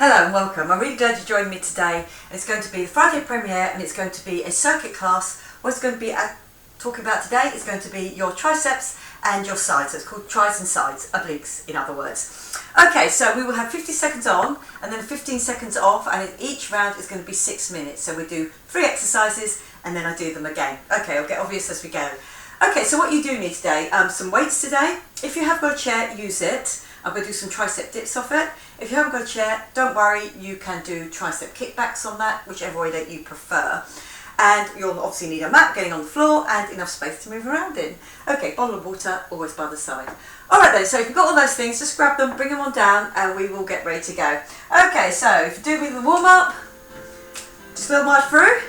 Hello and welcome. I'm really glad you joined me today. It's going to be the Friday premiere and it's going to be a circuit class. What it's going to be talking about today is going to be your triceps and your sides. So it's called tris and sides, obliques in other words. Okay, so we will have 50 seconds on and then 15 seconds off, and each round is going to be 6 minutes. So we do 3 exercises and then I do them again. Okay, I'll get obvious as we go. Okay, so what you do need today, some weights today. If you have got a chair, use it. I'm going to do some tricep dips off it. If you haven't got a chair, don't worry, you can do tricep kickbacks on that, whichever way that you prefer. And you'll obviously need a mat getting on the floor and enough space to move around in. Okay, bottle of water always by the side. Alright then, so if you've got all those things, just grab them, bring them on down and we will get ready to go. Okay, so if you do me the warm up, just a little march through.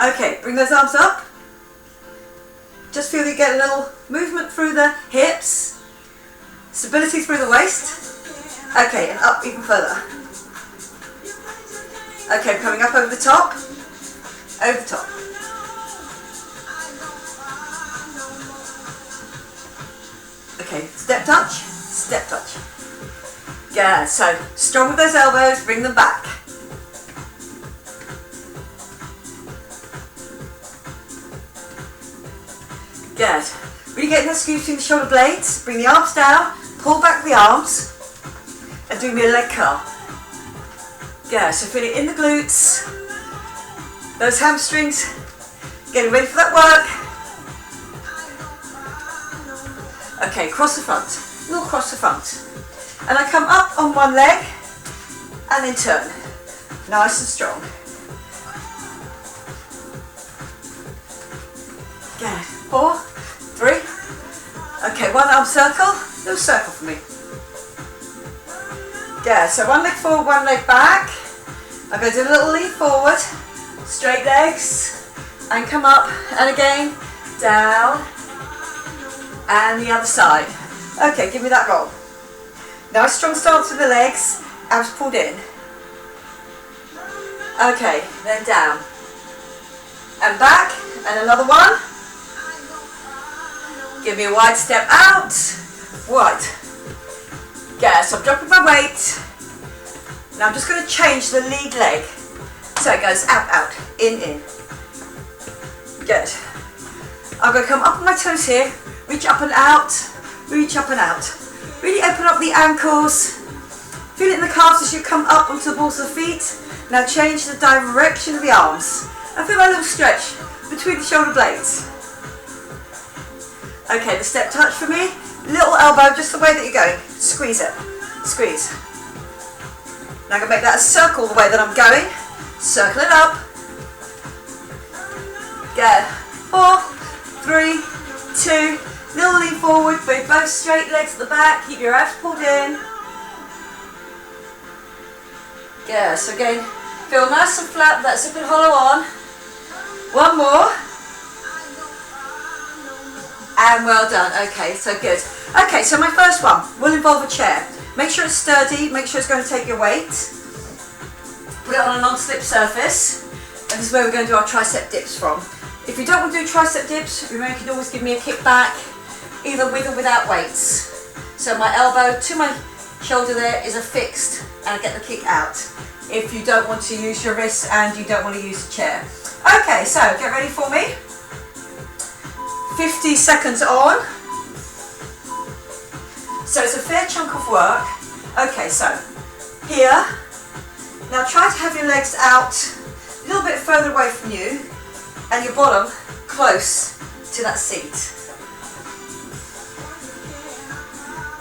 Okay, bring those arms up. Just feel you get a little movement through the hips, stability through the waist. Okay, and up even further. Okay, coming up over the top, over the top. Okay, step touch, step touch. Yeah, so strong with those elbows, bring them back. Good. Really getting that squeeze between the shoulder blades. Bring the arms down, pull back the arms, and do me a leg curl. Good. So feel it in the glutes, those hamstrings, getting ready for that work. Okay, cross the front, a little cross the front. And I come up on one leg, and then turn. Nice and strong. Good. 4, 3. Okay, one arm circle, little circle for me. Good, so one leg forward, one leg back. I'm going to do a little lean forward, straight legs, and come up, and again, down, and the other side. Okay, give me that roll. Now a strong stance with the legs, abs pulled in. Okay, then down, and back, and another one. Give me a wide step out, wide. Yeah, so I'm dropping my weight. Now I'm just going to change the lead leg. So it goes out, out, in. Good. I'm going to come up on my toes here, reach up and out, reach up and out. Really open up the ankles. Feel it in the calves as you come up onto the balls of the feet. Now change the direction of the arms. I feel a little stretch between the shoulder blades. Okay, the step touch for me, little elbow, just the way that you're going. Squeeze it, squeeze. Now I'm going to make that a circle the way that I'm going. Circle it up. Good. 4, 3, 2, little lean forward, with both straight legs at the back, keep your abs pulled in. Good, so again, feel nice and flat, that's a bit hollow on. One more. And well done. Okay, so good. Okay, so my first one will involve a chair. Make sure it's sturdy, make sure it's going to take your weight. Put it on a non-slip surface. And this is where we're going to do our tricep dips from. If you don't want to do tricep dips, remember you can always give me a kickback, either with or without weights. So my elbow to my shoulder there is affixed and I get the kick out. If you don't want to use your wrists and you don't want to use a chair. Okay, so get ready for me. 50 seconds on. So it's a fair chunk of work. Okay, so here. Now try to have your legs out a little bit further away from you and your bottom close to that seat.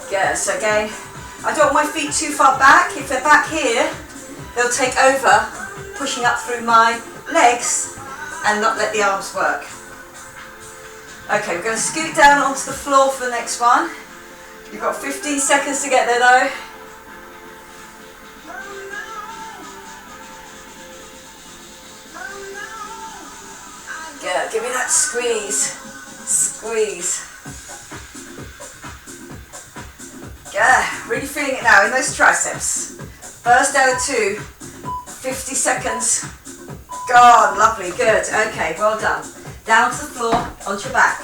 Good, so again, I don't want my feet too far back. If they're back here, they'll take over, pushing up through my legs and not let the arms work. Okay, we're going to scoot down onto the floor for the next one. You've got 15 seconds to get there though. Good, give me that squeeze. Squeeze. Yeah, really feeling it now in those triceps. First out of 2, 50 seconds. God, lovely, good. Okay, well done. Down to the floor, onto your back.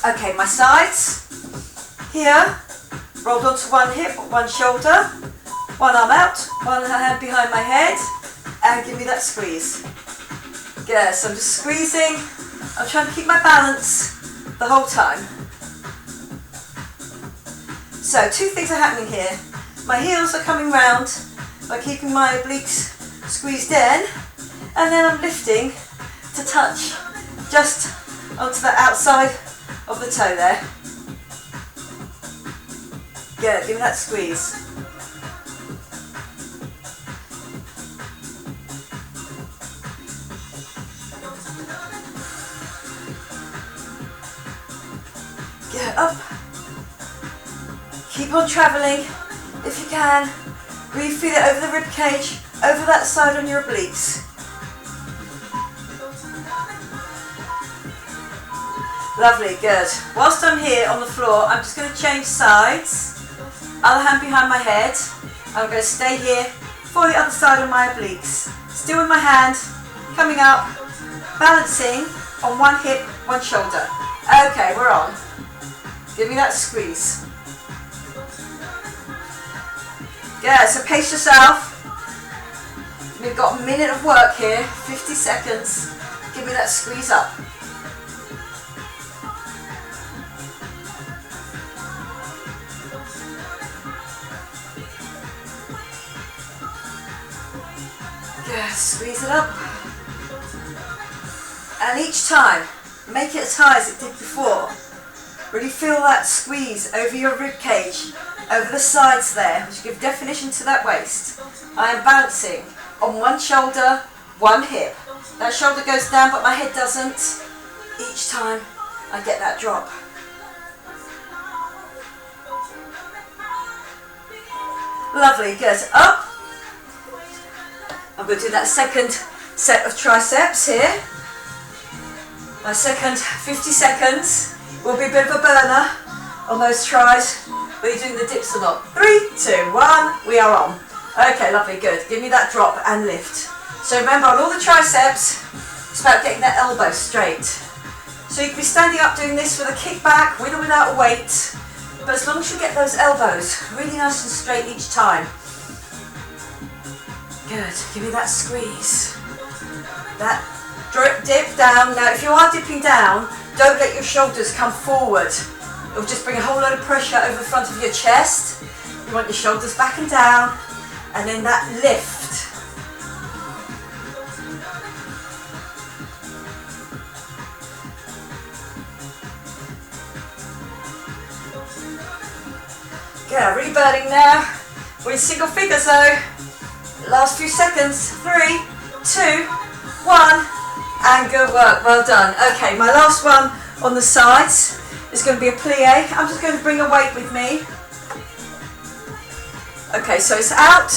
Okay, my sides. here, rolled onto one hip, one shoulder, one arm out, one hand behind my head, and give me that squeeze. Good, so I'm just squeezing. I'm trying to keep my balance the whole time. So 2 things are happening here. My heels are coming round by keeping my obliques squeezed in, and then I'm lifting to touch just onto the outside of the toe there. Good, give me that squeeze. Get up. Keep on travelling if you can. Really feel it over the rib cage, over that side on your obliques. Lovely, good. Whilst I'm here on the floor, I'm just going to change sides. Other hand behind my head. I'm going to stay here for the other side of my obliques. Still with my hand, coming up, balancing on one hip, one shoulder. Okay, we're on. Give me that squeeze. Yeah, so pace yourself. We've got a minute of work here, 50 seconds. Give me that squeeze up. Yeah, squeeze it up. And each time, make it as high as it did before. Really feel that squeeze over your rib cage, over the sides there, which give definition to that waist. I am balancing on one shoulder, one hip. That shoulder goes down, but my head doesn't. Each time I get that drop. Lovely, good. Up. I'm going to do that second set of triceps here. My second 50 seconds will be a bit of a burner on those tries. Are you doing the dips or not? 3, 2, 1, we are on. Okay, lovely, good. Give me that drop and lift. So remember, on all the triceps, it's about getting that elbow straight. So you can be standing up doing this with a kickback, with or without a weight. But as long as you get those elbows really nice and straight each time. Good, give me that squeeze. That dip down. Now if you are dipping down, don't let your shoulders come forward. It'll just bring a whole load of pressure over the front of your chest. You want your shoulders back and down, and then that lift. Good, really burning now. We're in single figures though. Last few seconds. 3, 2, 1, and good work, well done. Okay, my last one on the sides is going to be a plie. I'm just going to bring a weight with me. Okay, so it's out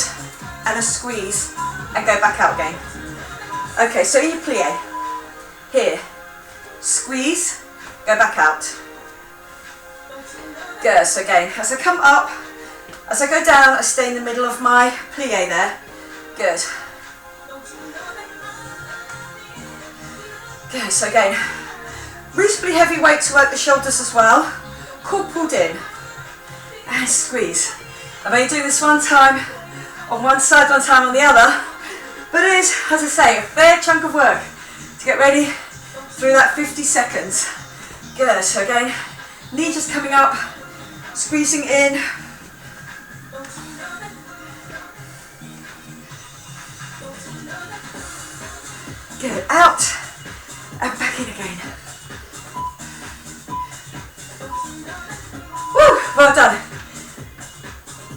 and a squeeze and go back out again. Okay, so in your plie, here, squeeze, go back out. Good, so again, as I come up, as I go down, I stay in the middle of my plie there. Good. Good, so again, reasonably heavy weight to work the shoulders as well. Core pulled in and squeeze. I'm only doing this one time on one side, one time on the other, but it is, as I say, a fair chunk of work to get ready through that 50 seconds. Good, so again, knee just coming up, squeezing in. Good, out and back in again. Woo, well done.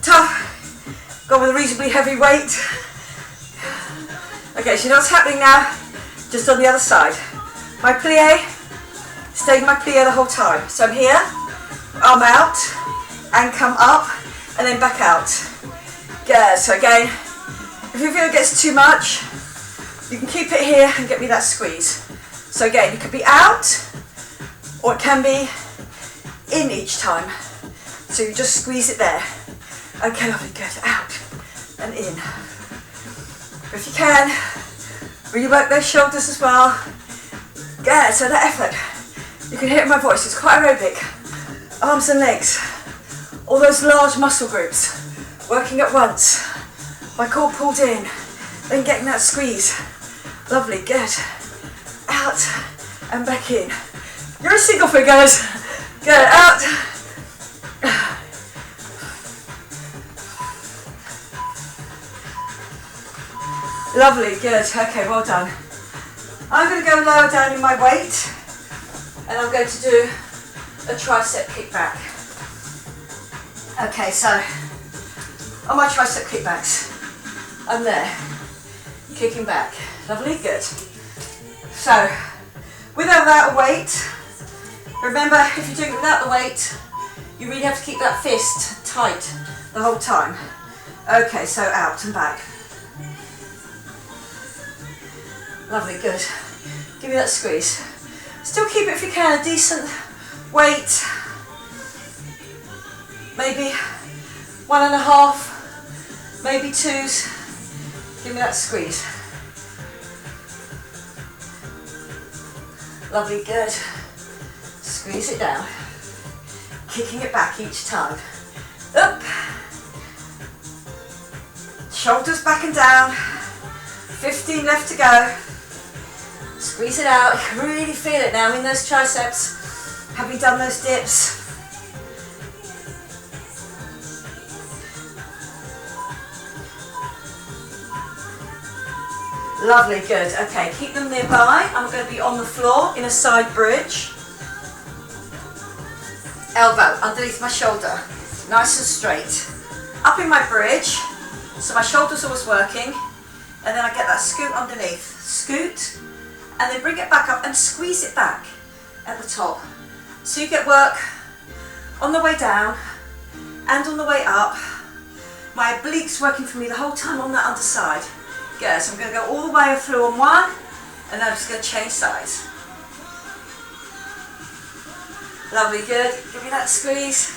Tough, gone with a reasonably heavy weight. Okay, so you know what's happening now? Just on the other side. My plie, staying my plie the whole time. So I'm here, arm out, and come up, and then back out. Good, so again, if you feel it gets too much, you can keep it here and get me that squeeze. So again, it could be out, or it can be in each time. So you just squeeze it there. Okay, lovely, good, out and in. If you can, really work those shoulders as well. Good, so that effort, you can hear it in my voice, it's quite aerobic. Arms and legs. all those large muscle groups working at once. My core pulled in, then getting that squeeze. Lovely, good. Out and back in. You're a single fingers. Good, out. Lovely, good. Okay, well done. I'm going to go lower down in my weight, and I'm going to do a tricep kickback. Okay, so on my tricep kickbacks, I'm there, kicking back. Lovely, good. So, without the weight, remember if you're doing it without the weight, you really have to keep that fist tight the whole time. Okay, so out and back. Lovely, good. Give me that squeeze. Still keep it if you can, a decent weight. Maybe 1.5, maybe 2s. Give me that squeeze. Lovely, good. Squeeze it down. Kicking it back each time. Up. Shoulders back and down. 15 left to go. Squeeze it out. You can really feel it now in those triceps. Having done those dips. Lovely, good. Okay, keep them nearby. I'm going to be on the floor in a side bridge. Elbow underneath my shoulder, nice and straight. Up in my bridge, so my shoulder's always working, and then I get that scoot underneath. Scoot, and then bring it back up and squeeze it back at the top. So you get work on the way down and on the way up. My obliques working for me the whole time on that underside. Good, so I'm going to go all the way through on one, and then I'm just going to change sides. Lovely, good. Give me that squeeze.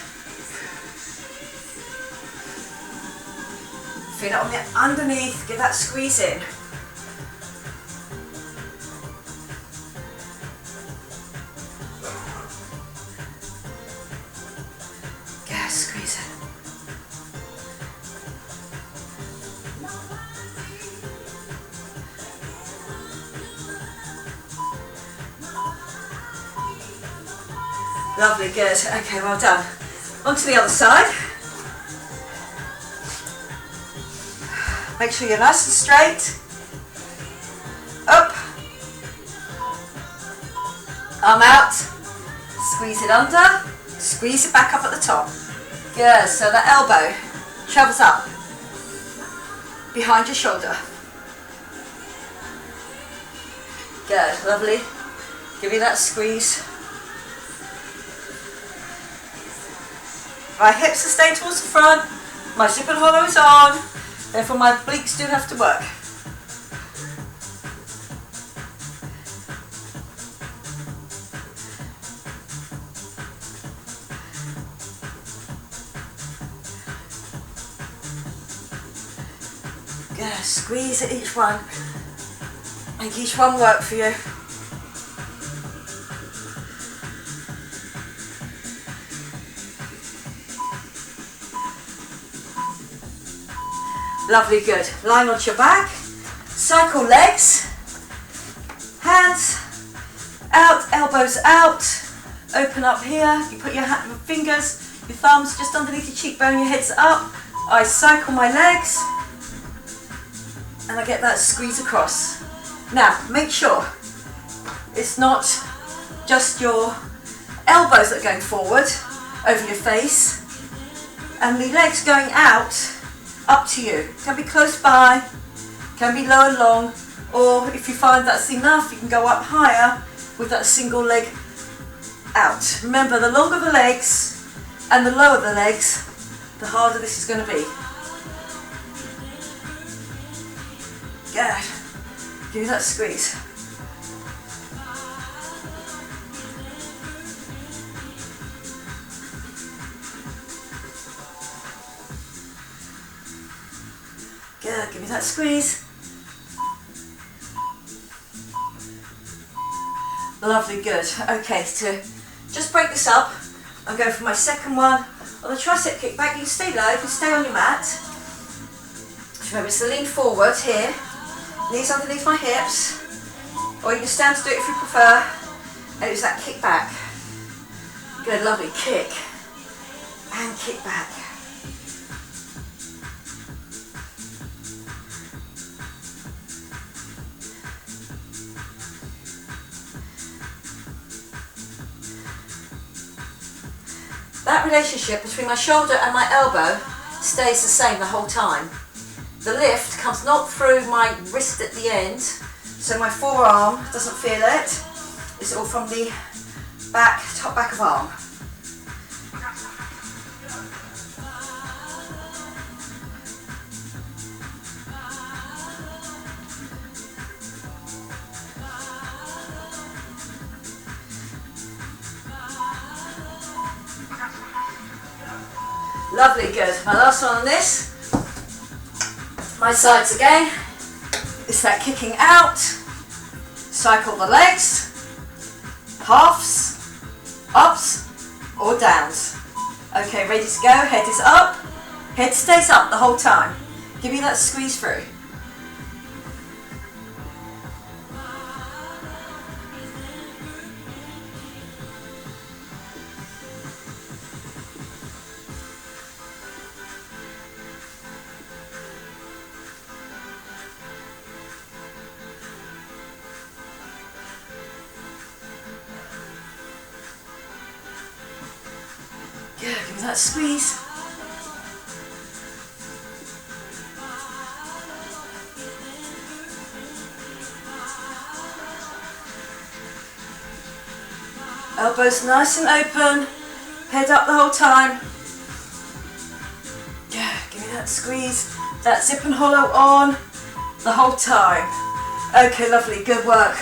Feel it on the underneath, give that squeeze in. Good, squeeze it. Lovely, good. Okay, well done. On to the other side. Make sure you're nice and straight. Up. Arm out. Squeeze it under. Squeeze it back up at the top. Good, so that elbow travels up behind your shoulder. Good, lovely. Give me that squeeze. My hips are staying towards the front, my zip and hollow is on, therefore my obliques do have to work. Good, squeeze at each one, make each one work for you. Lovely, good. Lying onto your back, cycle legs, hands out, elbows out, open up here. You put your fingers, your thumbs just underneath your cheekbone, your head's up. I cycle my legs and I get that squeeze across. Now, make sure it's not just your elbows that are going forward over your face and the legs going out. Up to you. Can be close by, can be low and long, or if you find that's enough, you can go up higher with that single leg out. Remember, the longer the legs and the lower the legs, the harder this is going to be. Good. Give me that squeeze. Good, give me that squeeze. Lovely, good. Okay, to just break this up, I'm going for my second one On the tricep kickback, you can stay low, you can stay on your mat. Just remember, it's to lean forward here, knees underneath my hips, or you can stand to do it if you prefer, and it's that kick back. Good, lovely, kick, and kick back. That relationship between my shoulder and my elbow stays the same the whole time. The lift comes not through my wrist at the end, so my forearm doesn't feel it. It's all from the back, top back of arm. Lovely, good. My last one on this. My sides again. It's that kicking out. Cycle the legs. Halves, ups or downs. Okay, ready to go. Head is up. Head stays up the whole time. Give me that squeeze through. Yeah, give me that squeeze. Elbows nice and open, head up the whole time. Yeah, give me that squeeze, that zip and hollow on the whole time. Okay, lovely, good work.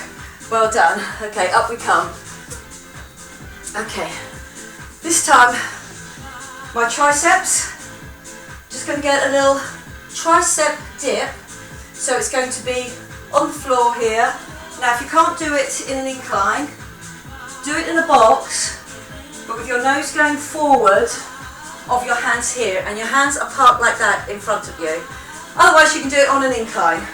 Well done. Okay, up we come. Okay, this time my triceps, just going to get a little tricep dip. So it's going to be on the floor here. Now if you can't do it in an incline, do it in a box, but with your nose going forward of your hands here, and your hands are parked like that in front of you. Otherwise you can do it on an incline.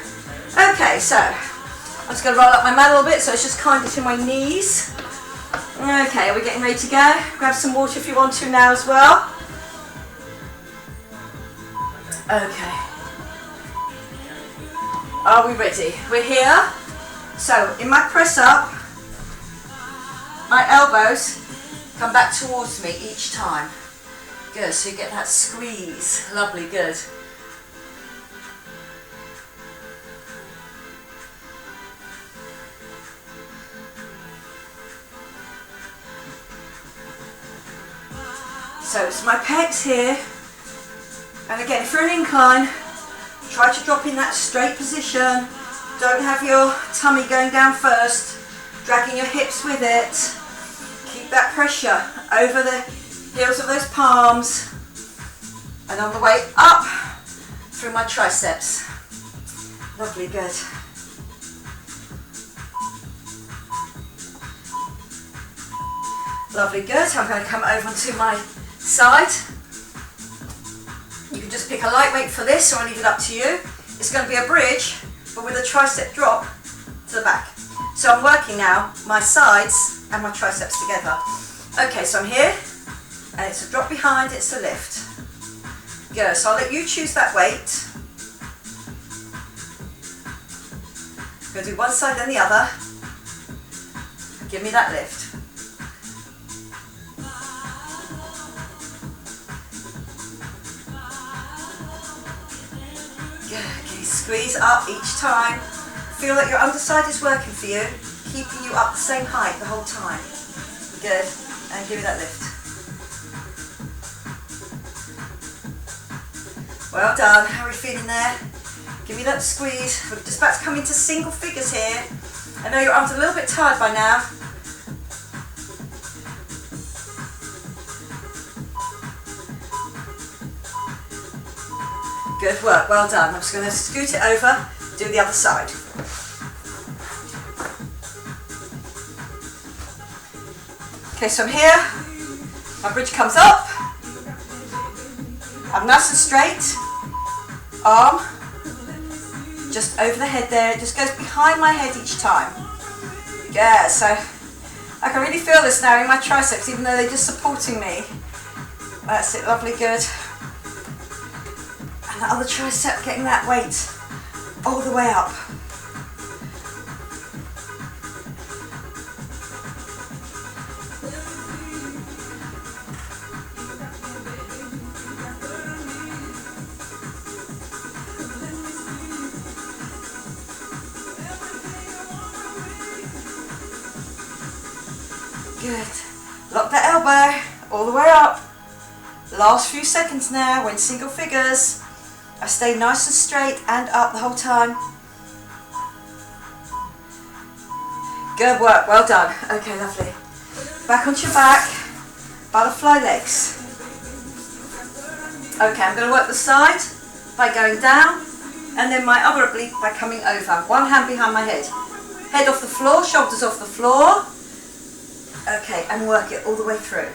Okay, so I'm just going to roll up my mat a little bit so it's just kind of to my knees. Okay, we're getting ready to go. Grab some water if you want to now as well. Okay. Are we ready? We're here. So in my press up, my elbows come back towards me each time. Good, so you get that squeeze. Lovely, good. So it's my pecs here. And again, if you're in an incline, try to drop in that straight position. Don't have your tummy going down first, dragging your hips with it. Keep that pressure over the heels of those palms. And on the way up, through my triceps. Lovely, good. Lovely, good. I'm going to come over onto my side. You can just pick a lightweight for this, or I'll leave it up to you. It's going to be a bridge, but with a tricep drop to the back. So I'm working now my sides and my triceps together. Okay, so I'm here, and it's a drop behind, it's a lift. Good, so I'll let you choose that weight. I'm going to do one side then the other. Give me that lift. Squeeze up each time. Feel like your underside is working for you, keeping you up the same height the whole time. Good. And give me that lift. Well done. How are we feeling there? Give me that squeeze. We're just about to come into single figures here. I know your arms are a little bit tired by now. Good work, well done. I'm just going to scoot it over, do the other side. Okay, so I'm here, my bridge comes up, I'm nice and straight. Arm just over the head there. It just goes behind my head each time. Yeah, so I can really feel this now in my triceps, even though they're just supporting me. That's it, lovely, good. And the other tricep, getting that weight all the way up. Good. Lock the elbow all the way up. Last few seconds now, we're in single figures. I stay nice and straight and up the whole time. Good work, well done. Okay, lovely. Back onto your back, butterfly legs. Okay, I'm going to work the side by going down, and then my other oblique by coming over. One hand behind my head. Head off the floor, shoulders off the floor. Okay, and work it all the way through.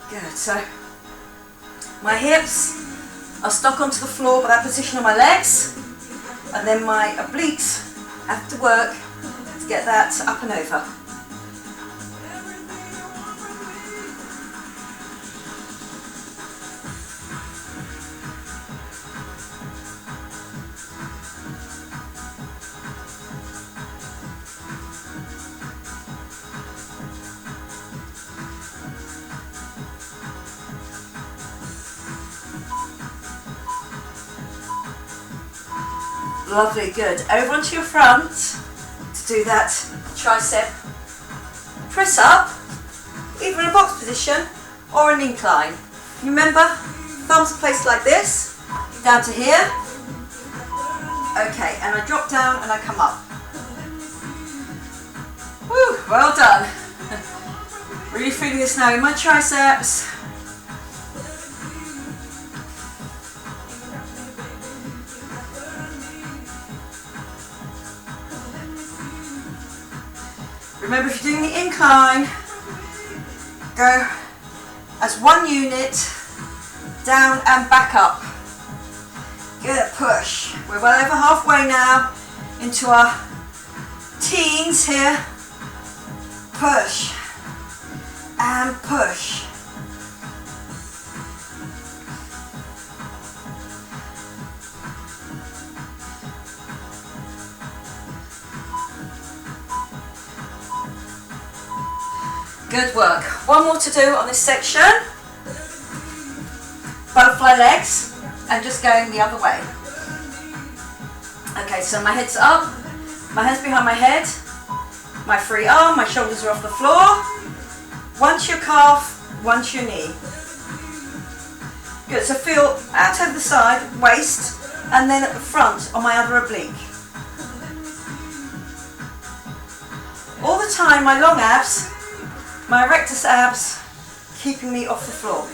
Good, so my hips are stuck onto the floor by that position on my legs, and then my obliques have to work to get that up and over. Lovely, good. Over onto your front to do that tricep press up, either in a box position or an incline. Remember, thumbs are placed like this, down to here. Okay, and I drop down and I come up. Woo, well done. Really feeling this now in my triceps. Remember, if you're doing the incline, go as one unit, down and back up. Good, push. We're well over halfway now into our teens here. Push and push. Good work. One more to do on this section. Butterfly legs and just going the other way. Okay, so my head's up, my hands behind my head, my free arm, my shoulders are off the floor. Once your calf, once your knee. Good, so feel out over the side, waist, and then at the front on my other oblique. All the time, my long abs, my rectus abs, keeping me off the floor.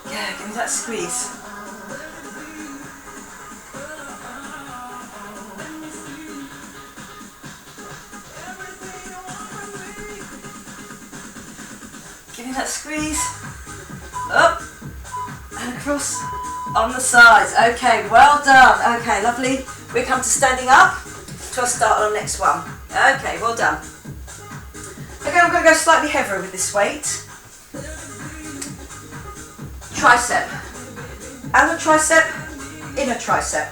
Yeah, give me that squeeze. Give me that squeeze. Up and across on the sides. Okay, well done. Okay, lovely. We come to standing up to start on the next one. Okay, well done. Okay, I'm going to go slightly heavier with this weight. Tricep. Outer tricep, inner tricep.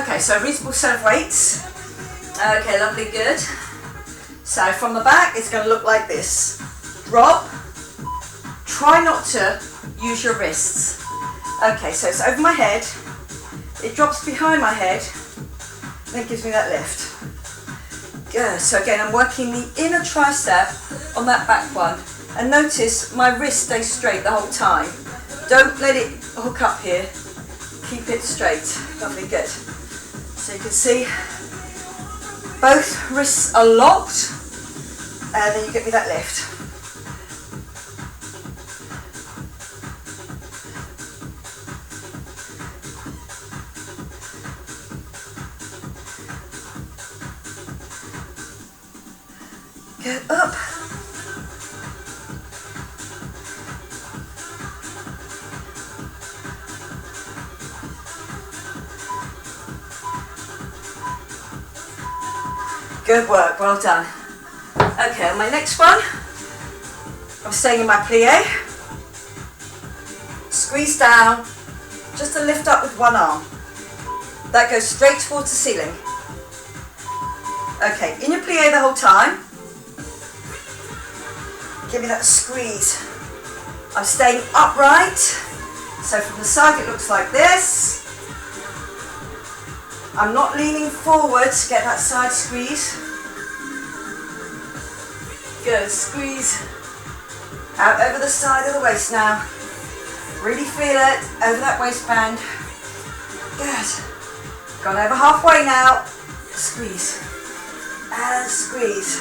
Okay, so a reasonable set of weights. Okay, lovely, good. So from the back, it's going to look like this. Drop. Try not to use your wrists. Okay, so it's over my head. It drops behind my head. And it gives me that lift. Good. So again, I'm working the inner tricep on that back one. And notice my wrist stays straight the whole time. Don't let it hook up here. keep it straight. Lovely, good. So you can see both wrists are locked, and then you get me that lift. Good, up. Good work, well done. Okay, on my next one, I'm staying in my plie. Squeeze down, just to lift up with one arm. That goes straight towards the ceiling. Okay, in your plie the whole time. Give me that squeeze. I'm staying upright. So from the side it looks like this. I'm not leaning forward to get that side squeeze. Good, squeeze out over the side of the waist now. Really feel it over that waistband. Good. Gone over halfway now. Squeeze and squeeze.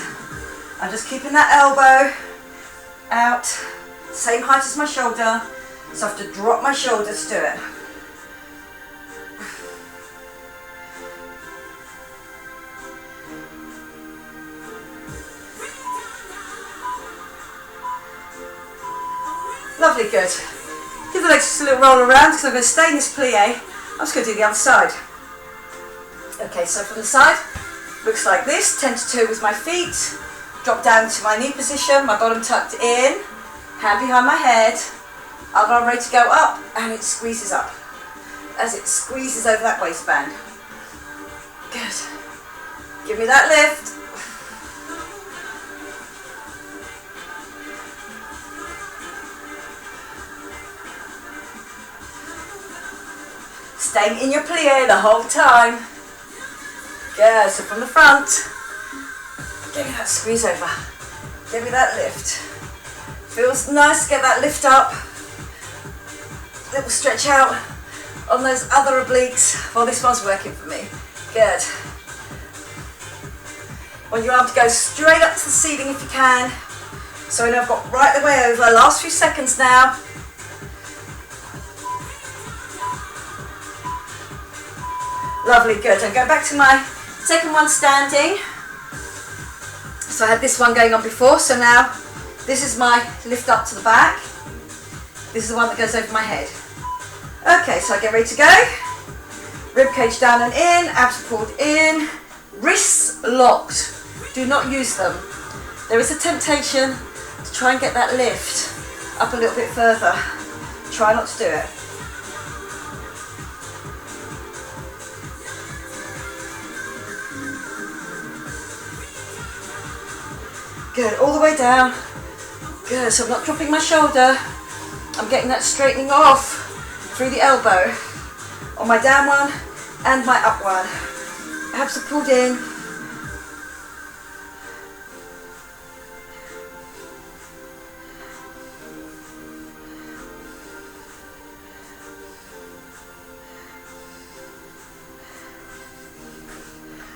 I'm just keeping that elbow out, same height as my shoulder, so I have to drop my shoulder to do it. Lovely, good. Give the legs just a little roll around because I'm going to stay in this plie. I'm just going to do the other side. Okay, so from the side, looks like this, 10 to 2 with my feet. Drop down to my knee position, my bottom tucked in, hand behind my head, other arm ready to go up, and it squeezes up as it squeezes over that waistband. Good. Give me that lift. Staying in your plie the whole time. Good, so from the front, give me that squeeze over. Give me that lift. Feels nice to get that lift up. Little stretch out on those other obliques. Well, this one's working for me. Good. Want your arm to go straight up to the ceiling if you can. So I know I've got right the way over. Last few seconds now. Lovely, good. I'm going back to my second one standing. So I had this one going on before, so now this is my lift up to the back. This is the one that goes over my head. Okay, so I get ready to go. Rib cage down and in, abs pulled in, wrists locked. Do not use them. There is a temptation to try and get that lift up a little bit further. Try not to do it. Good, all the way down. Good, so I'm not dropping my shoulder. I'm getting that straightening off through the elbow on my down one and my up one. Abs are pulled in.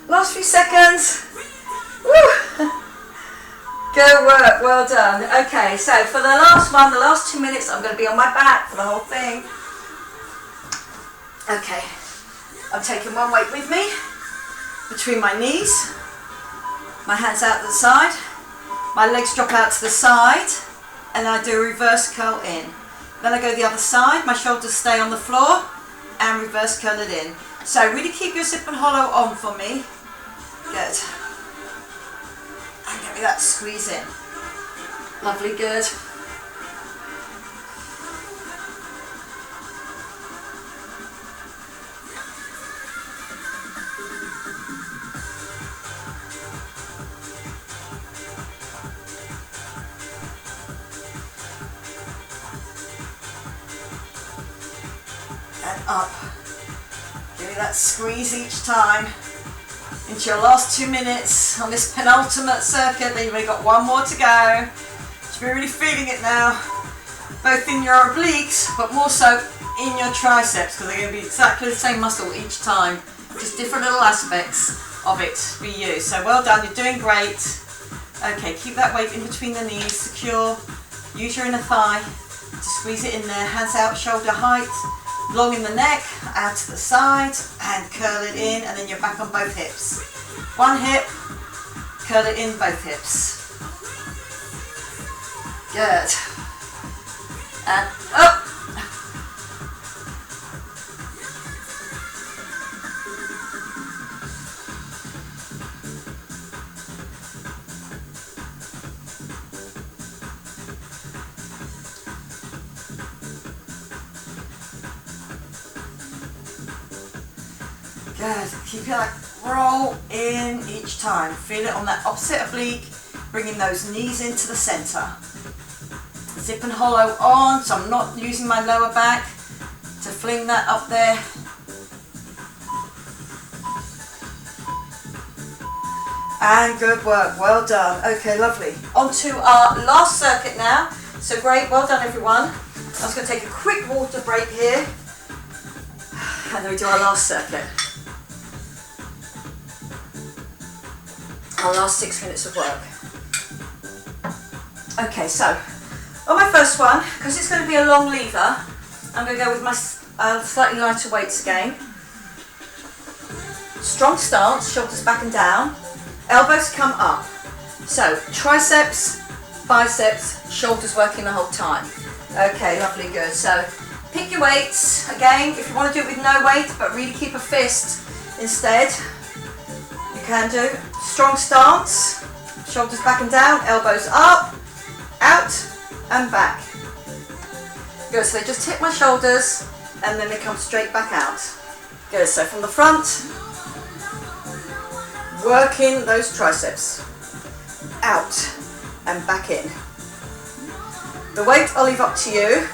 Last few seconds. Woo! Good work, well done. Okay, so for the last one, the last 2 minutes, I'm going to be on my back for the whole thing. Okay, I'm taking one weight with me, between my knees, my hands out to the side, my legs drop out to the side, and I do a reverse curl in. Then I go the other side, my shoulders stay on the floor, and reverse curl it in. So really keep your zip and hollow on for me. Good. And get me that squeeze in. Lovely, good. And up. Give me that squeeze each time. Into your last 2 minutes on this penultimate circuit. Then you've only got one more to go. Should be really feeling it now, both in your obliques, but more so in your triceps because they're going to be exactly the same muscle each time, just different little aspects of it be used. So well done, you're doing great. Okay, keep that weight in between the knees, secure. Use your inner thigh to squeeze it in there. Hands out, shoulder height, long in the neck, out to the side, and curl it in, and then you're back on both hips. One hip, curl it in both hips. Good. And up. Good. Keep it like roll in each time. Feel it on that opposite oblique, bringing those knees into the center. Zip and hollow on, so I'm not using my lower back to fling that up there. And good work, well done. Okay, lovely. On to our last circuit now. So great, well done everyone. I'm just going to take a quick water break here. And then we do our last circuit. Our last 6 minutes of work. Okay, so on my first one, because it's going to be a long lever, I'm going to go with my slightly lighter weights again. Strong stance, shoulders back and down, elbows come up. So triceps, biceps, shoulders working the whole time. Okay, lovely, good. So pick your weights. Again, if you want to do it with no weight, but really keep a fist instead, you can do. Strong stance, shoulders back and down, elbows up, out and back. Good, so they just hit my shoulders and then they come straight back out. Good, so from the front, working those triceps, out and back in. The weight I'll leave up to you,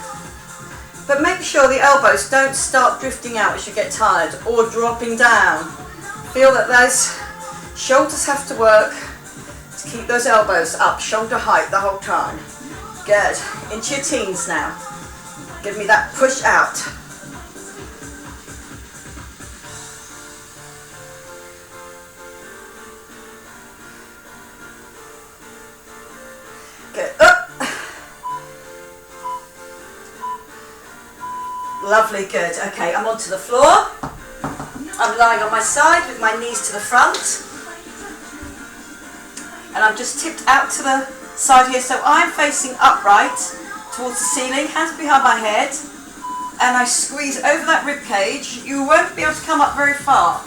but make sure the elbows don't start drifting out as you get tired or dropping down. Feel that those shoulders have to work to keep those elbows up, shoulder height the whole time. Good. Into your teens now. Give me that push out. Good. Up. Lovely, good. Okay, I'm onto the floor. I'm lying on my side with my knees to the front. And I'm just tipped out to the side here, so I'm facing upright towards the ceiling, hands behind my head, and I squeeze over that rib cage. You won't be able to come up very far.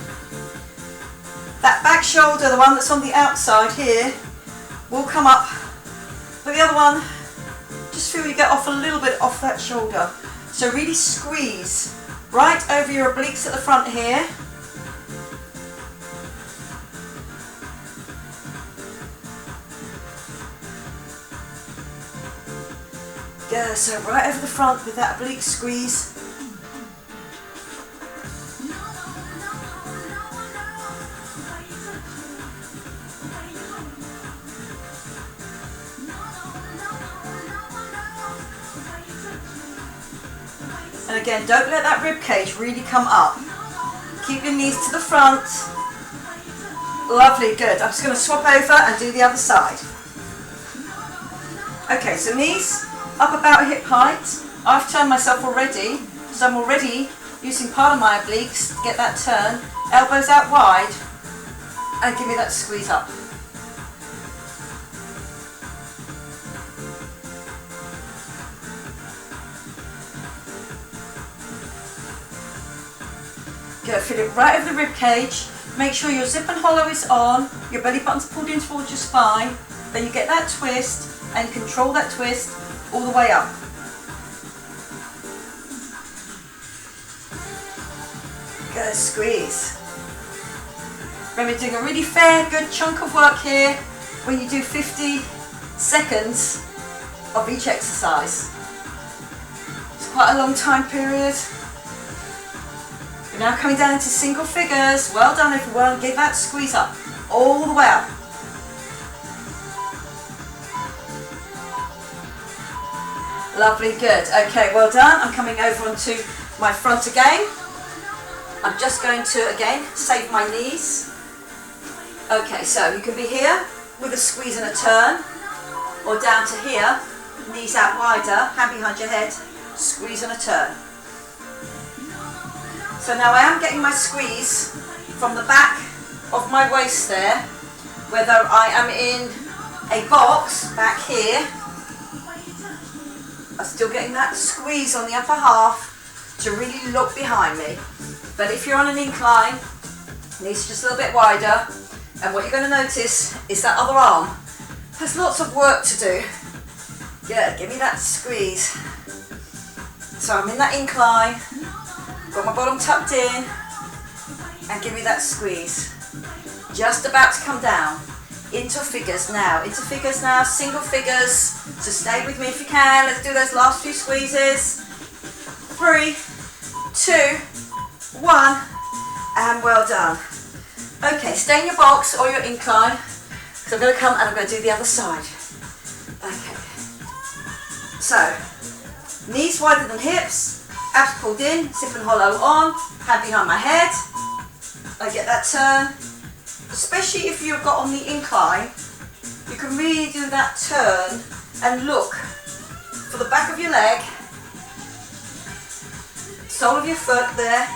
That back shoulder, the one that's on the outside here, will come up, but the other one, just feel you get off a little bit off that shoulder. So really squeeze right over your obliques at the front here. Yeah, so right over the front with that oblique squeeze. And again, don't let that rib cage really come up. Keep your knees to the front. Lovely, good. I'm just going to swap over and do the other side. Okay, so knees up about hip height. I've turned myself already, so I'm already using part of my obliques to get that turn. Elbows out wide and give me that squeeze up. Good, feel it right over the rib cage. Make sure your zip and hollow is on, your belly button's pulled in towards your spine, then you get that twist and control that twist all the way up. Good, squeeze. Remember, doing a really fair, good chunk of work here when you do 50 seconds of each exercise. It's quite a long time period. We're now coming down into single figures. Well done everyone, give that squeeze up, all the way up. Lovely, good. Okay, well done. I'm coming over onto my front again. I'm just going to, again, save my knees. Okay, so you can be here with a squeeze and a turn, or down to here, knees out wider, hand behind your head, squeeze and a turn. So now I am getting my squeeze from the back of my waist there, whether I am in a box back here, I'm still getting that squeeze on the upper half to really look behind me. But if you're on an incline, knees just a little bit wider, and what you're going to notice is that other arm has lots of work to do. Good, give me that squeeze. So I'm in that incline, got my bottom tucked in, and give me that squeeze. Just about to come down into figures now, single figures. So stay with me if you can. Let's do those last few squeezes. 3, 2, 1, and well done. Okay, stay in your box or your incline, because I'm going to come and I'm going to do the other side. Okay, so knees wider than hips, abs pulled in, zip and hollow on, hand behind my head. I get that turn. Especially if you've got on the incline, you can really do that turn and look for the back of your leg, sole of your foot there.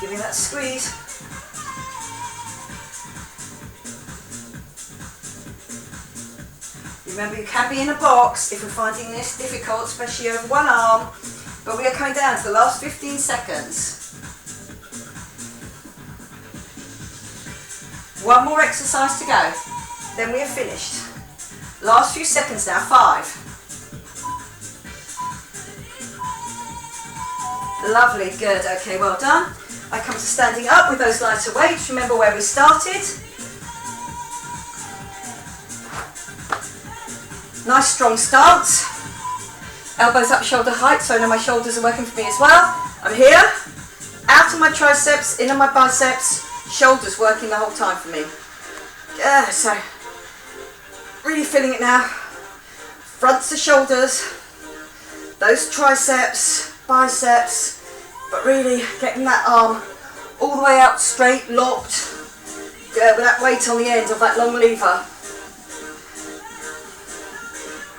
Give me that squeeze. Remember, you can be in a box if you're finding this difficult, especially over one arm, but we are coming down to the last 15 seconds. One more exercise to go, then we are finished. Last few seconds now, 5. Lovely, good, okay, well done. I come to standing up with those lighter weights. Remember where we started. Nice strong stance. Elbows up shoulder height, so I know my shoulders are working for me as well. I'm here, out of my triceps, in on my biceps, shoulders working the whole time for me. Yeah, so really feeling it now. Fronts to shoulders, those triceps, biceps, but really getting that arm all the way out straight, locked, with that weight on the end of that long lever.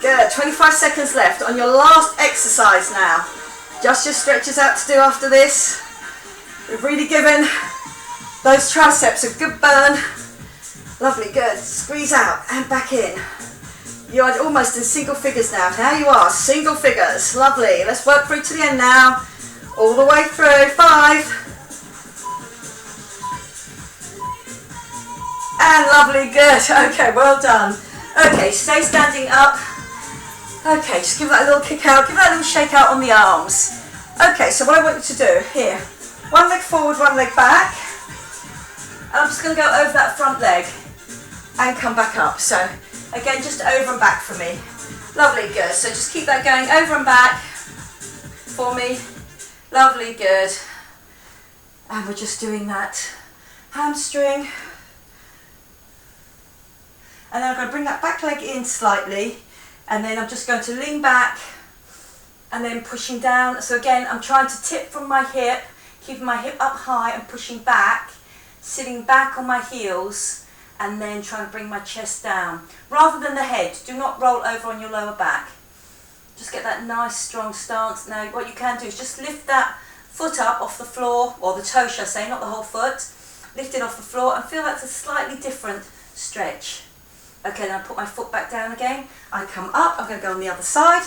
Good, 25 seconds left on your last exercise now. Just your stretches out to do after this. We've really given those triceps a good burn. Lovely, good. Squeeze out and back in. You are almost in single figures now. Now you are, single figures. Lovely. Let's work through to the end now. All the way through. 5. And lovely, good. Okay, well done. Okay, stay standing up. Okay, just give that a little kick out, give that a little shake out on the arms. Okay, so what I want you to do, here, one leg forward, one leg back, and I'm just going to go over that front leg and come back up. So, again, just over and back for me. Lovely, good. So just keep that going over and back for me. Lovely, good. And we're just doing that hamstring. And then I'm going to bring that back leg in slightly. And then I'm just going to lean back and then pushing down. So again, I'm trying to tip from my hip, keeping my hip up high and pushing back, sitting back on my heels, and then trying to bring my chest down. Rather than the head, do not roll over on your lower back. Just get that nice strong stance. Now what you can do is just lift that foot up off the floor, or the toe should I say, not the whole foot. Lift it off the floor and feel that's a slightly different stretch. Okay, then I put my foot back down again. I come up, I'm going to go on the other side.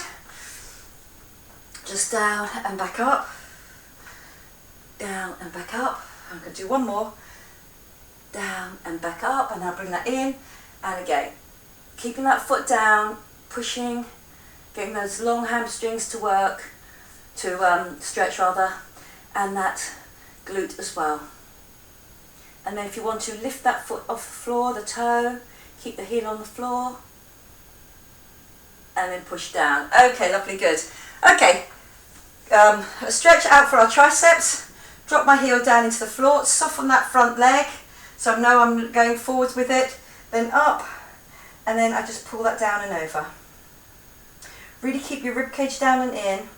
Just down and back up. Down and back up. I'm going to do one more. Down and back up, and now bring that in. And again, keeping that foot down, pushing, getting those long hamstrings to work, to stretch rather, and that glute as well. And then if you want to lift that foot off the floor, the toe, keep the heel on the floor, and then push down. Okay, lovely, good. Okay, a stretch out for our triceps. Drop my heel down into the floor, soften that front leg, so I know I'm going forwards with it, then up, and then I just pull that down and over. Really keep your rib cage down and in.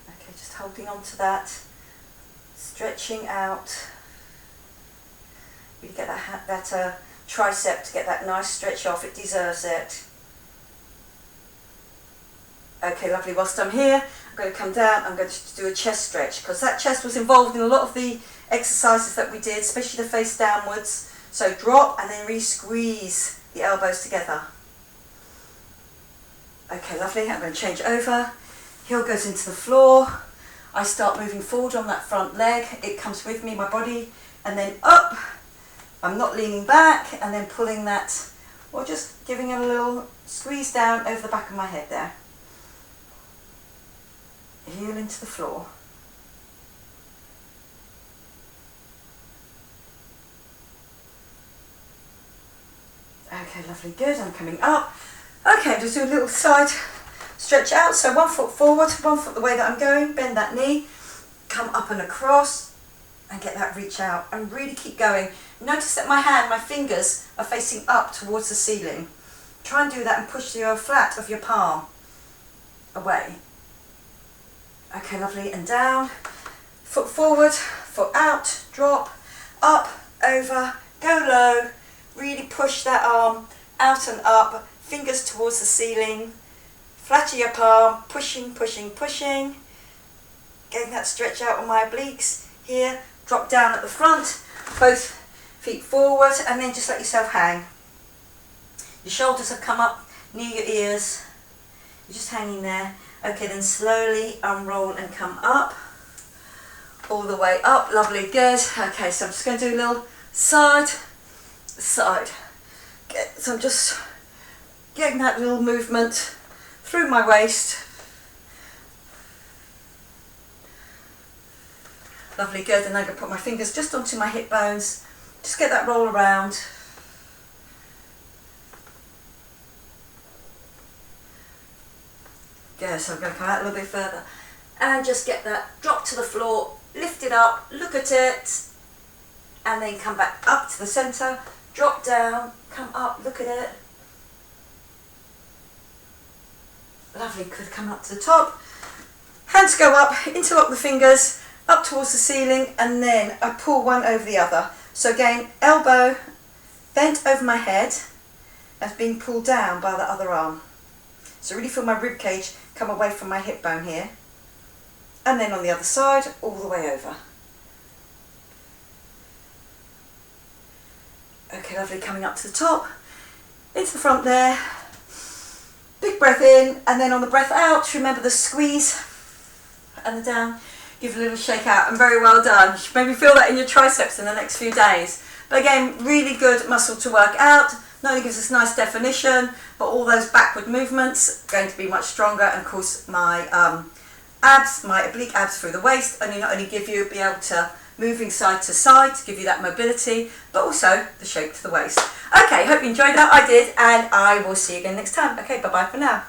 Okay, just holding on to that, stretching out. Really get that tricep to get that nice stretch off, it deserves it. Okay, lovely, whilst I'm here, I'm going to come down, I'm going to do a chest stretch, because that chest was involved in a lot of the exercises that we did, especially the face downwards. So drop and then really squeeze the elbows together. Okay, lovely, I'm going to change over. Heel goes into the floor. I start moving forward on that front leg, it comes with me, my body, and then up. I'm not leaning back, and then pulling that, or just giving it a little squeeze down over the back of my head there. Heel into the floor. Okay, lovely, good. I'm coming up. Okay, just do a little side stretch out. So 1 foot forward, 1 foot the way that I'm going. Bend that knee, come up and across, and get that reach out. And really keep going. Notice that my fingers are facing up towards the ceiling. Try and do that and push your flat of your palm away. Okay, lovely, and down, foot forward, foot out, drop, up, over, go low, really push that arm out and up, fingers towards the ceiling, flatter your palm, pushing, pushing, pushing, getting that stretch out on my obliques here, drop down at the front, both feet forward, and then just let yourself hang. Your shoulders have come up near your ears, you're just hanging there. Okay, then slowly unroll and come up, all the way up, lovely, good. Okay, so I'm just going to do a little side. So I'm just getting that little movement through my waist. Lovely, good, and I'm going to put my fingers just onto my hip bones, just get that roll around. Good, so I'm going to come out a little bit further and just get that drop to the floor, lift it up, look at it, and then come back up to the centre, drop down, come up, look at it. Lovely, good, come up to the top. Hands go up, interlock the fingers, up towards the ceiling, and then I pull one over the other. So again, elbow bent over my head as being pulled down by the other arm. So really feel my rib cage come away from my hip bone here. And then on the other side, all the way over. Okay, lovely, coming up to the top, into the front there. Big breath in, and then on the breath out, remember the squeeze and the down. Give a little shake out, and very well done. You should maybe feel that in your triceps in the next few days. But again, really good muscle to work out. Not only gives us nice definition, but all those backward movements are going to be much stronger. And of course, my abs, my oblique abs through the waist, only not only give you be able to moving side to side to give you that mobility, but also the shape to the waist. Okay, hope you enjoyed that. I did, and I will see you again next time. Okay, bye bye for now.